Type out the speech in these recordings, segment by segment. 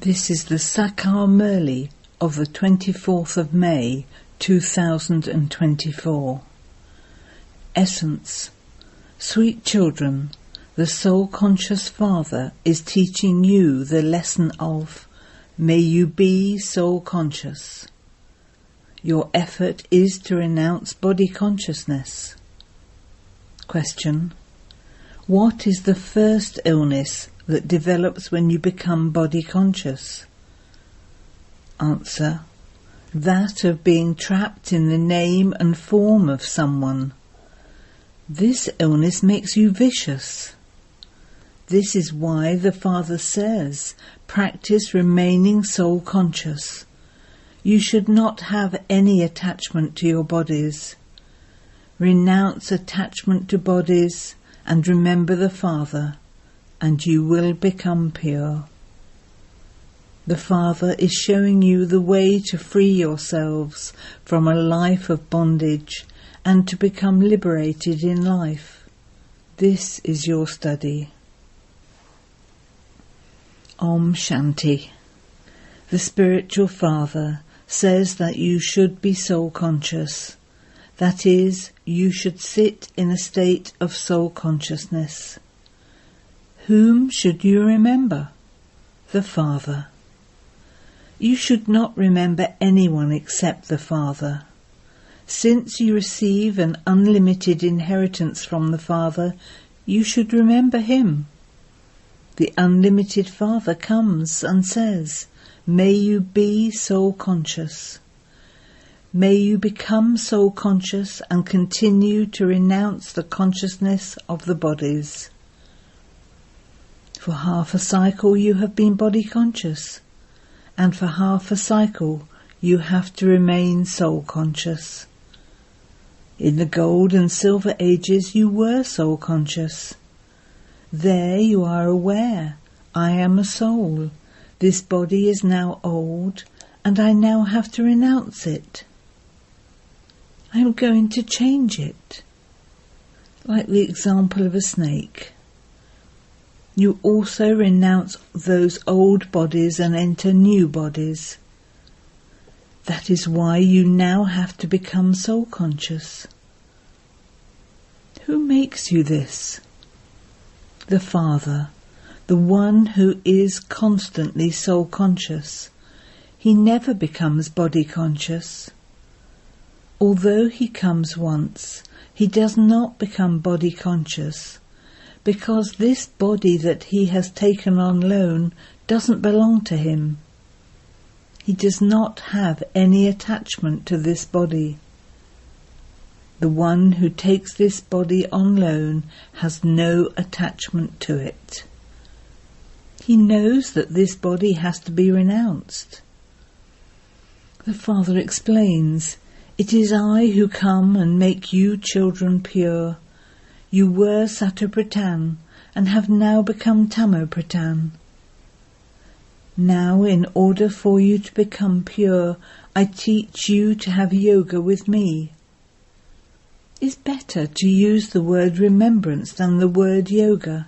This is the Sakar Murli of the 24th of May 2024. Essence. Sweet children, the soul-conscious Father is teaching you the lesson of may you be soul-conscious. Your effort is to renounce body consciousness. Question. What is the first illness that develops when you become body conscious? Answer. That of being trapped in the name and form of someone. This illness makes you vicious. This is why the Father says, practice remaining soul conscious. You should not have any attachment to your bodies. Renounce attachment to bodies and remember the Father, and you will become pure. The Father is showing you the way to free yourselves from a life of bondage and to become liberated in life. This is your study. Om Shanti. The Spiritual Father says that you should be soul conscious. That is, you should sit in a state of soul consciousness. Whom should you remember? The Father. You should not remember anyone except the Father. Since you receive an unlimited inheritance from the Father, you should remember Him. The unlimited Father comes and says, may you be soul conscious. May you become soul conscious and continue to renounce the consciousness of the bodies. For half a cycle you have been body conscious, and for half a cycle you have to remain soul conscious. In the gold and silver ages you were soul conscious. There you are aware, I am a soul. This body is now old, and I now have to renounce it. I am going to change it. Like the example of a snake. You also renounce those old bodies and enter new bodies. That is why you now have to become soul conscious. Who makes you this? The Father, the one who is constantly soul conscious. He never becomes body conscious. Although he comes once, he does not become body conscious, because this body that he has taken on loan doesn't belong to him. He does not have any attachment to this body. The one who takes this body on loan has no attachment to it. He knows that this body has to be renounced. The Father explains, it is I who come and make you children pure. You were Satopratan and have now become Tamopratan. Now, in order for you to become pure, I teach you to have yoga with me. It's better to use the word remembrance than the word yoga.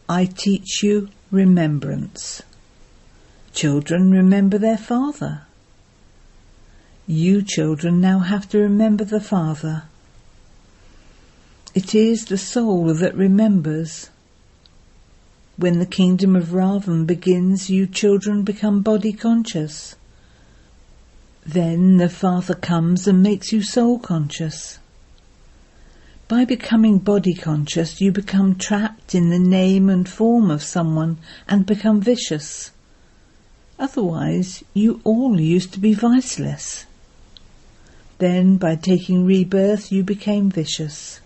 I teach you remembrance. Children remember their father. You children now have to remember the Father. It is the soul that remembers. When the kingdom of Ravan begins, you children become body conscious. Then the Father comes and makes you soul conscious. By becoming body conscious, you become trapped in the name and form of someone and become vicious. Otherwise, you all used to be viceless. Then, by taking rebirth, you became vicious.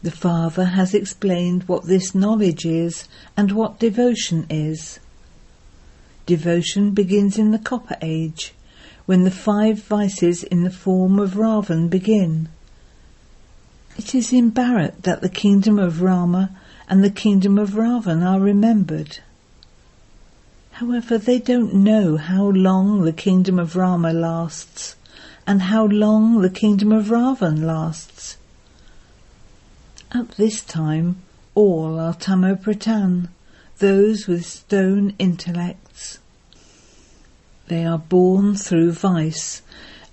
The Father has explained what this knowledge is and what devotion is. Devotion begins in the Copper Age, when the 5 vices in the form of Ravan begin. It is in Bharat that the kingdom of Rama and the kingdom of Ravan are remembered. However, they don't know how long the kingdom of Rama lasts and how long the kingdom of Ravan lasts. At this time, all are Tamopratan. those with stone intellects. They are born through vice,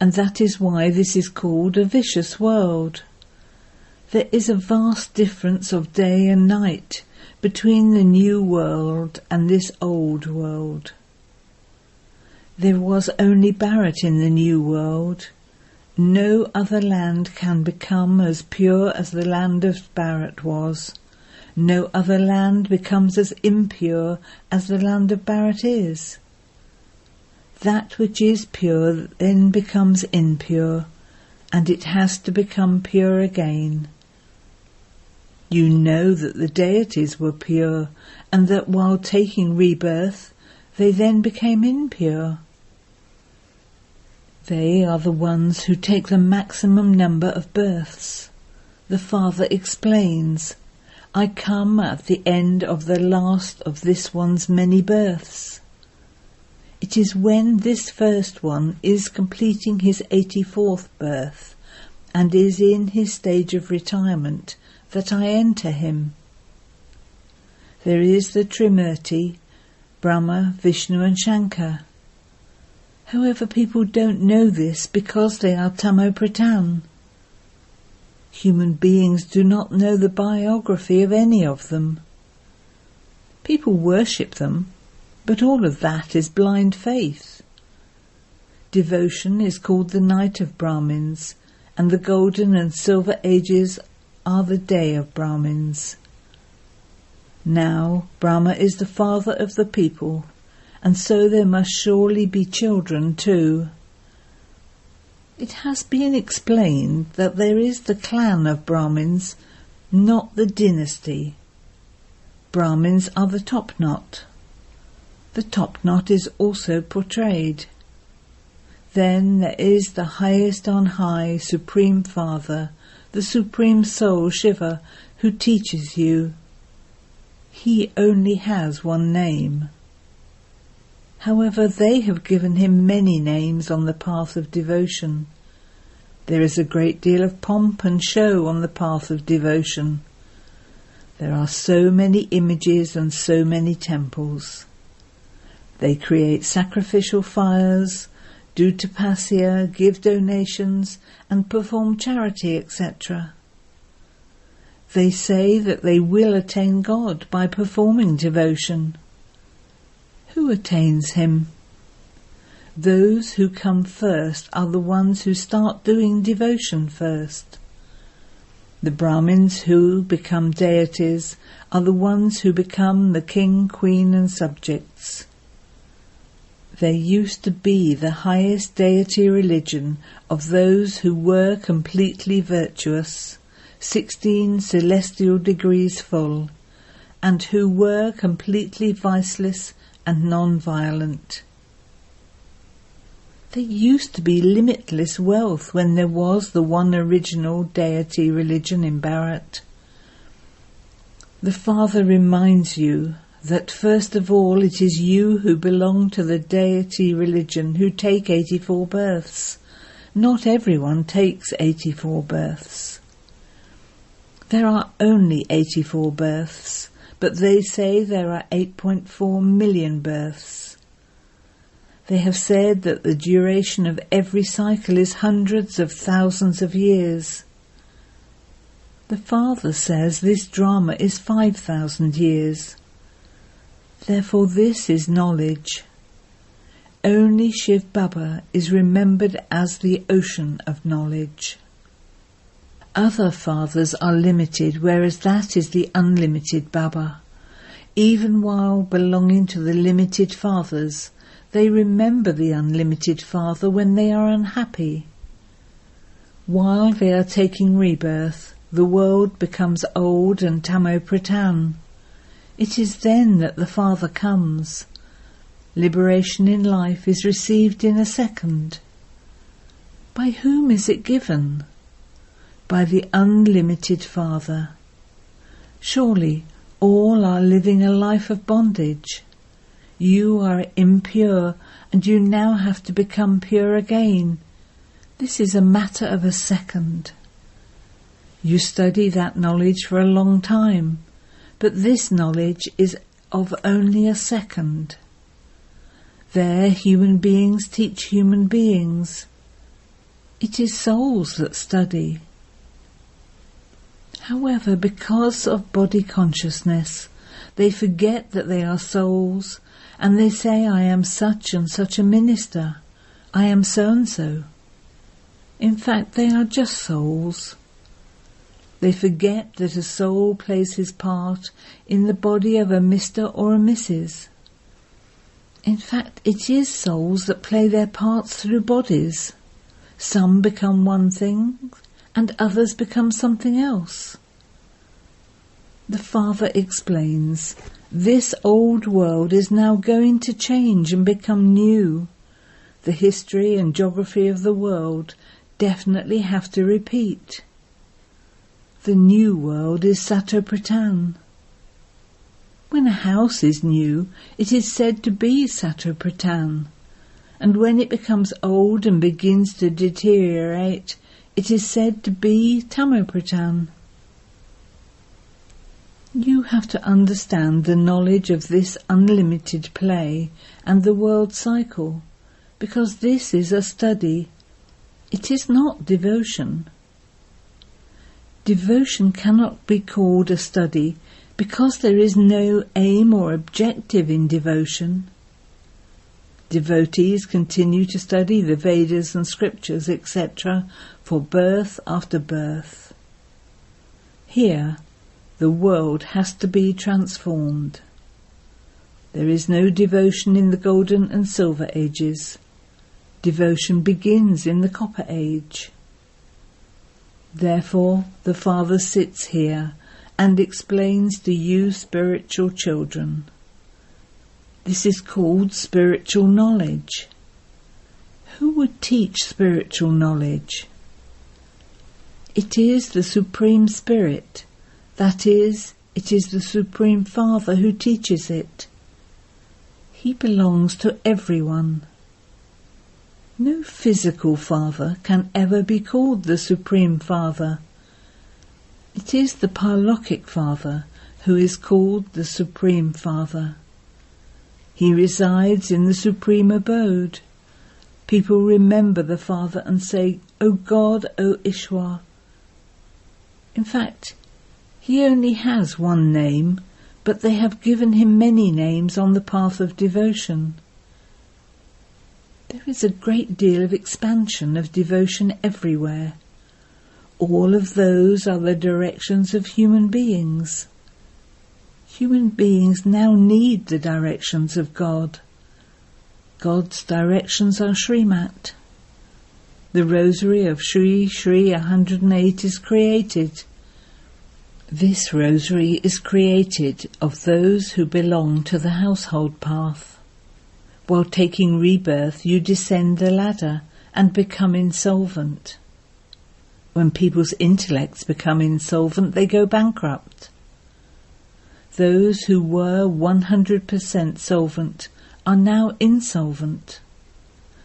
and that is why this is called a vicious world. There is a vast difference of day and night between the new world and this old world. There was only Barrett in the new world. No other land can become as pure as the land of Barrett was. No other land becomes as impure as the land of Barrett is. That which is pure then becomes impure, and it has to become pure again. You know that the deities were pure, and that while taking rebirth, they then became impure. They are the ones who take the maximum number of births. The Father explains, I come at the end of the last of this one's many births. It is when this first one is completing his 84th birth and is in his stage of retirement that I enter him. There is the Trimurti, Brahma, Vishnu and Shankar. However, people don't know this because they are Tamo-Pradhan. Human beings do not know the biography of any of them. People worship them, but all of that is blind faith. Devotion is called the night of Brahmins, and the golden and silver ages are the day of Brahmins. Now Brahma is the father of the people, and so there must surely be children too. It has been explained that there is the clan of Brahmins, not the dynasty. Brahmins are the top knot. The top knot is also portrayed. Then there is the highest on high, Supreme Father, the Supreme Soul Shiva, who teaches you. He only has one name. However, they have given him many names on the path of devotion. There is a great deal of pomp and show on the path of devotion. There are so many images and so many temples. They create sacrificial fires, do tapasya, give donations, and perform charity, etc. They say that they will attain God by performing devotion. Who attains him? Those who come first are the ones who start doing devotion first. The Brahmins who become deities are the ones who become the king, queen and subjects. There used to be the highest deity religion of those who were completely virtuous, 16 celestial degrees full, and who were completely viceless and non-violent. There used to be limitless wealth when there was the one original deity religion in Bharat. The Father reminds you that first of all it is you who belong to the deity religion who take 84 births. Not everyone takes 84 births. There are only 84 births, but they say there are 8.4 million births. They have said that the duration of every cycle is hundreds of thousands of years. The Father says this drama is 5,000 years. Therefore this is knowledge. Only Shiv Baba is remembered as the ocean of knowledge. Other fathers are limited, whereas that is the unlimited Baba. Even while belonging to the limited fathers, they remember the unlimited Father when they are unhappy. While they are taking rebirth, the world becomes old and Tamo-Pradhan. It is then that the Father comes. Liberation in life is received in a second. By whom is it given? By the unlimited Father. Surely all are living a life of bondage. You are impure and you now have to become pure again. This is a matter of a second. You study that knowledge for a long time, but this knowledge is of only a second. There human beings teach human beings. It is souls that study. However, because of body consciousness, they forget that they are souls, and they say, I am such and such a minister, I am so and so. In fact, they are just souls. They forget that a soul plays his part in the body of a Mr. or a Mrs. In fact, it is souls that play their parts through bodies. Some become one thing, and others become something else. The Father explains, this old world is now going to change and become new. The history and geography of the world definitely have to repeat. The new world is Sato-Pratan. When a house is new, it is said to be Sato-Pratan, and when it becomes old and begins to deteriorate, it is said to be Tamo-Pratan. You have to understand the knowledge of this unlimited play and the world cycle, because this is a study. It is not devotion. Devotion cannot be called a study because there is no aim or objective in devotion. Devotees continue to study the Vedas and scriptures, etc., for birth after birth. Here, the world has to be transformed. There is no devotion in the Golden and Silver Ages. Devotion begins in the Copper Age. Therefore, the Father sits here and explains to you spiritual children. This is called spiritual knowledge. Who would teach spiritual knowledge? It is the Supreme Spirit. That is, it is the Supreme Father who teaches it. He belongs to everyone. No physical father can ever be called the Supreme Father. It is the Paralokic Father who is called the Supreme Father. He resides in the Supreme Abode. People remember the Father and say, O God, O Ishwar. In fact, he only has one name, but they have given him many names on the path of devotion. There is a great deal of expansion of devotion everywhere. All of those are the directions of human beings. Human beings now need the directions of God. God's directions are Srimat. The rosary of Sri Sri 108 is created. This rosary is created of those who belong to the household path. While taking rebirth, you descend the ladder and become insolvent. When people's intellects become insolvent, they go bankrupt. Those who were 100% solvent are now insolvent.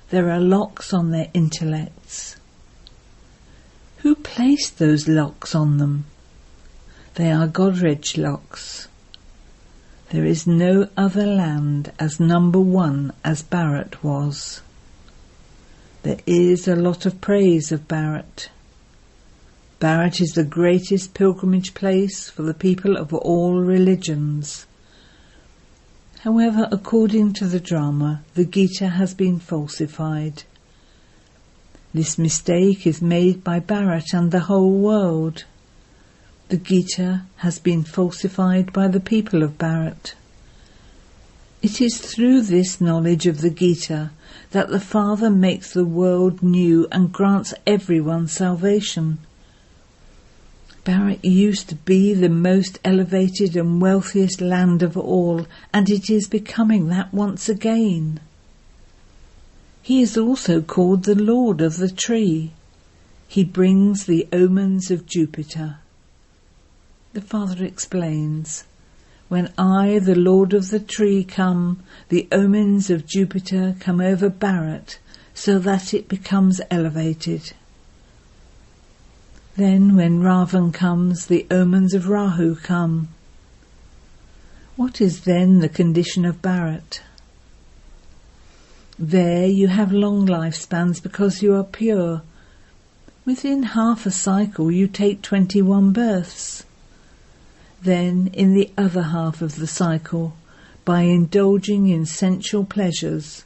There are locks on their intellects. Who placed those locks on them? They are Godrej locks. There is no other land as number one as Bharat was. There is a lot of praise of Bharat. Bharat is the greatest pilgrimage place for the people of all religions. However, according to the drama, the Gita has been falsified. This mistake is made by Bharat and the whole world. The Gita has been falsified by the people of Bharat. It is through this knowledge of the Gita that the Father makes the world new and grants everyone salvation. Bharat used to be the most elevated and wealthiest land of all, and it is becoming that once again. He is also called the Lord of the Tree. He brings the omens of Jupiter. The Father explains, when I, the Lord of the Tree, come, the omens of Jupiter come over Bharat, so that it becomes elevated. Then when Ravan comes, the omens of Rahu come. What is then the condition of Bharat? There you have long lifespans because you are pure. Within half a cycle you take 21 births. Then in the other half of the cycle, by indulging in sensual pleasures,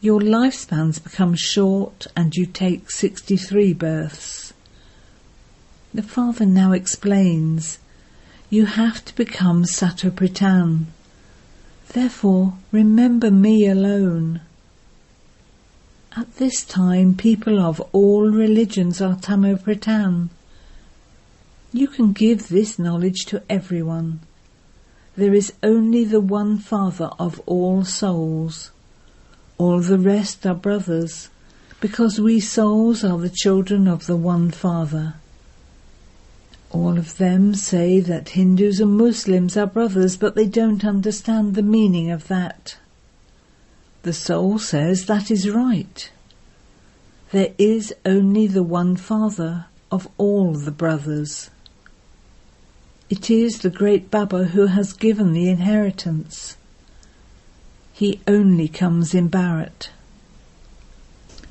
your lifespans become short and you take 63 births. The Father now explains, you have to become Satopritan. Therefore, remember me alone. At this time, people of all religions are Tamopritan. You can give this knowledge to everyone. There is only the one Father of all souls. All the rest are brothers, because we souls are the children of the one Father. All of them say that Hindus and Muslims are brothers, but they don't understand the meaning of that. The soul says that is right. There is only the one Father of all the brothers. It is the great Baba who has given the inheritance. He only comes in Bharat.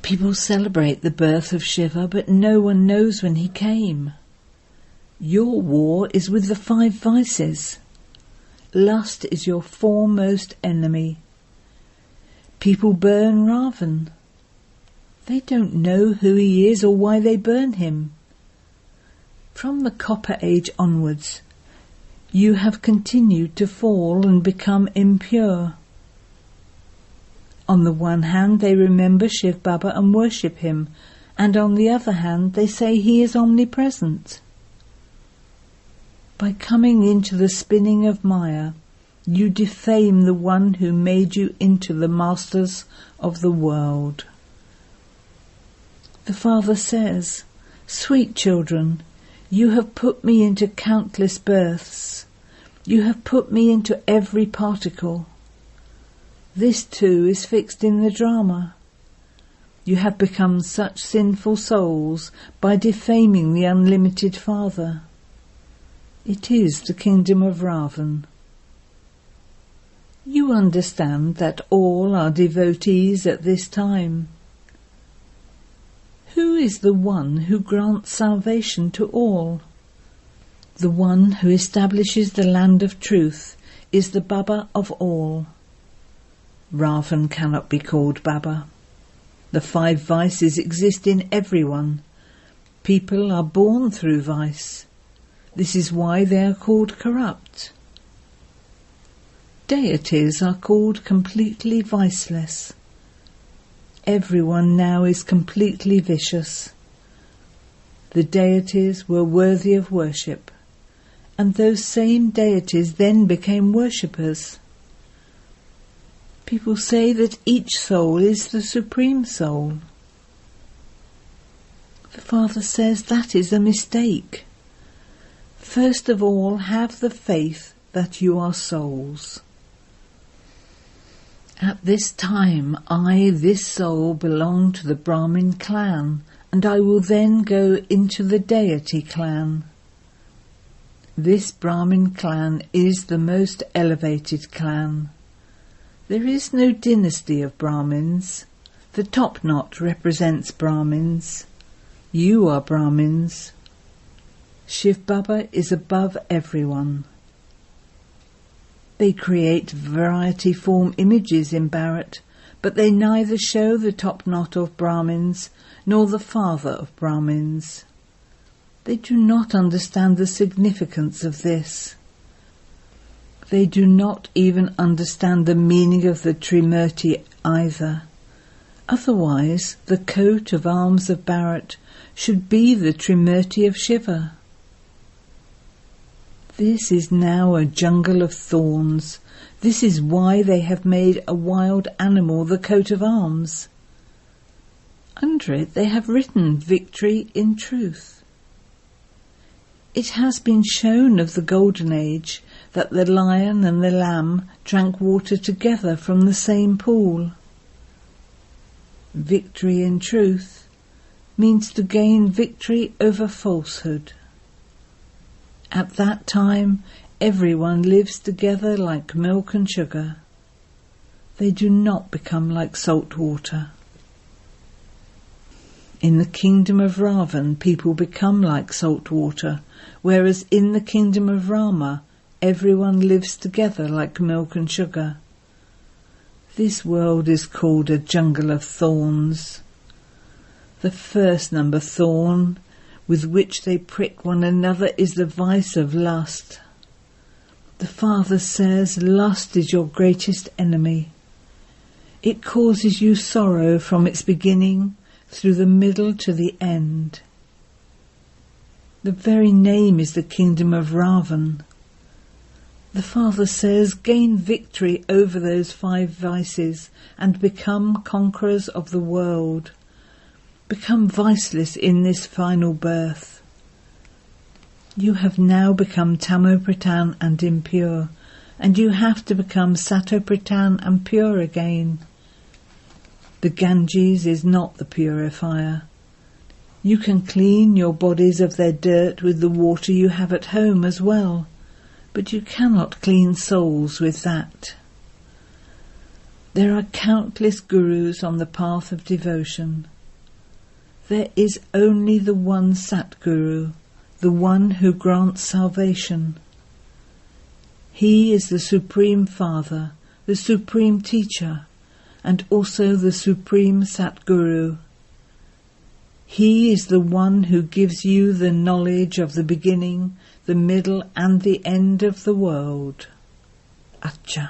People celebrate the birth of Shiva, but no one knows when he came. Your war is with the 5 vices. Lust is your foremost enemy. People burn Ravan. They don't know who he is or why they burn him. From the Copper Age onwards, you have continued to fall and become impure. On the one hand, they remember Shiv Baba and worship him, and on the other hand, they say he is omnipresent. By coming into the spinning of Maya, you defame the one who made you into the masters of the world. The Father says, sweet children, you have put me into countless births. You have put me into every particle. This too is fixed in the drama. You have become such sinful souls by defaming the unlimited Father. It is the kingdom of Ravan. You understand that all are devotees at this time. Who is the one who grants salvation to all? The one who establishes the land of truth is the Baba of all. Ravan cannot be called Baba. The 5 vices exist in everyone. People are born through vice. This is why they are called corrupt. Deities are called completely viceless. Everyone now is completely vicious. The deities were worthy of worship, and those same deities then became worshippers. People say that each soul is the supreme soul. The Father says that is a mistake. First of all, have the faith that you are souls. At this time, I, this soul, belong to the Brahmin clan, and I will then go into the deity clan. This Brahmin clan is the most elevated clan. There is no dynasty of Brahmins. The top knot represents Brahmins. You are Brahmins. Shiv Baba is above everyone. They create variety form images in Bharat, but they neither show the top knot of Brahmins nor the father of Brahmins. They do not understand the significance of this. They do not even understand the meaning of the Trimurti either. Otherwise, the coat of arms of Bharat should be the Trimurti of Shiva. This is now a jungle of thorns. This is why they have made a wild animal the coat of arms. Under it they have written victory in truth. It has been shown of the Golden Age that the lion and the lamb drank water together from the same pool. Victory in truth means to gain victory over falsehood. At that time, everyone lives together like milk and sugar. They do not become like salt water. In the kingdom of Ravan, people become like salt water, whereas in the kingdom of Rama, everyone lives together like milk and sugar. This world is called a jungle of thorns. The first number thorn with which they prick one another is the vice of lust. The Father says lust is your greatest enemy. It causes you sorrow from its beginning through the middle to the end. The very name is the kingdom of Ravan. The Father says, gain victory over those 5 vices and become conquerors of the world. Become viceless in this final birth. You have now become Tamopratan and impure, and you have to become Satopratan and pure again. The Ganges is not the purifier. You can clean your bodies of their dirt with the water you have at home as well, but you cannot clean souls with that. There are countless gurus on the path of devotion. There is only the one Satguru, the one who grants salvation. He is the Supreme Father, the Supreme Teacher, and also the Supreme Satguru. He is the one who gives you the knowledge of the beginning, the middle and the end of the world. Acha.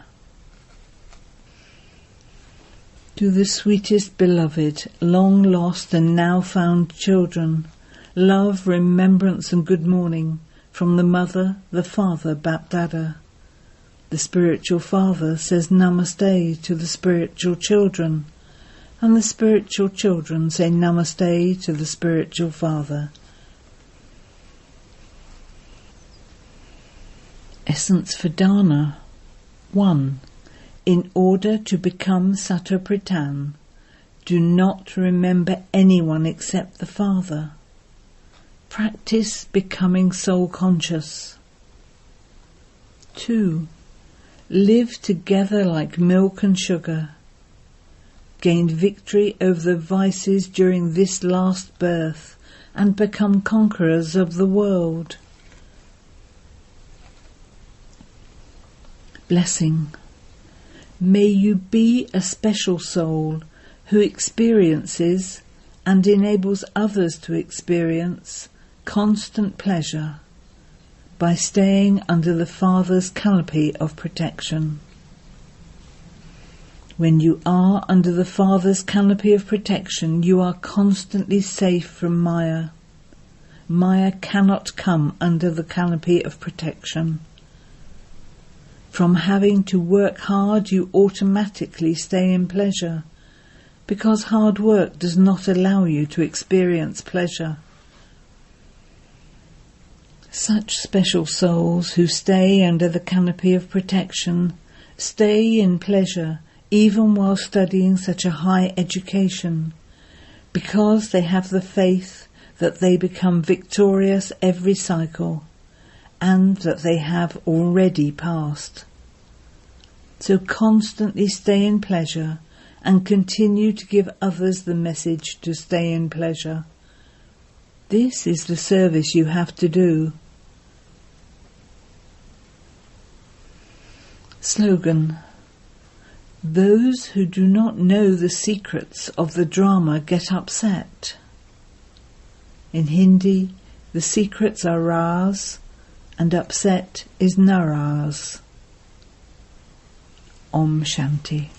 To the sweetest beloved, long lost and now found children, love, remembrance and good morning from the Mother, the Father, Bapdada. The spiritual father says Namaste to the spiritual children, and the spiritual children say Namaste to the spiritual father. Essence for Dana. 1. In order to become Satopratan, do not remember anyone except the Father. Practice becoming soul conscious. 2. Live together like milk and sugar. Gain victory over the vices during this last birth and become conquerors of the world. Blessing. May you be a special soul who experiences and enables others to experience constant pleasure by staying under the Father's canopy of protection. When you are under the Father's canopy of protection, you are constantly safe from Maya. Maya cannot come under the canopy of protection. From having to work hard, you automatically stay in pleasure, because hard work does not allow you to experience pleasure. Such special souls who stay under the canopy of protection stay in pleasure even while studying such a high education, because they have the faith that they become victorious every cycle, and that they have already passed. So constantly stay in pleasure and continue to give others the message to stay in pleasure. This is the service you have to do. Slogan. Those who do not know the secrets of the drama get upset. In Hindi, the secrets are Ras and upset is Naraz. Om Shanti.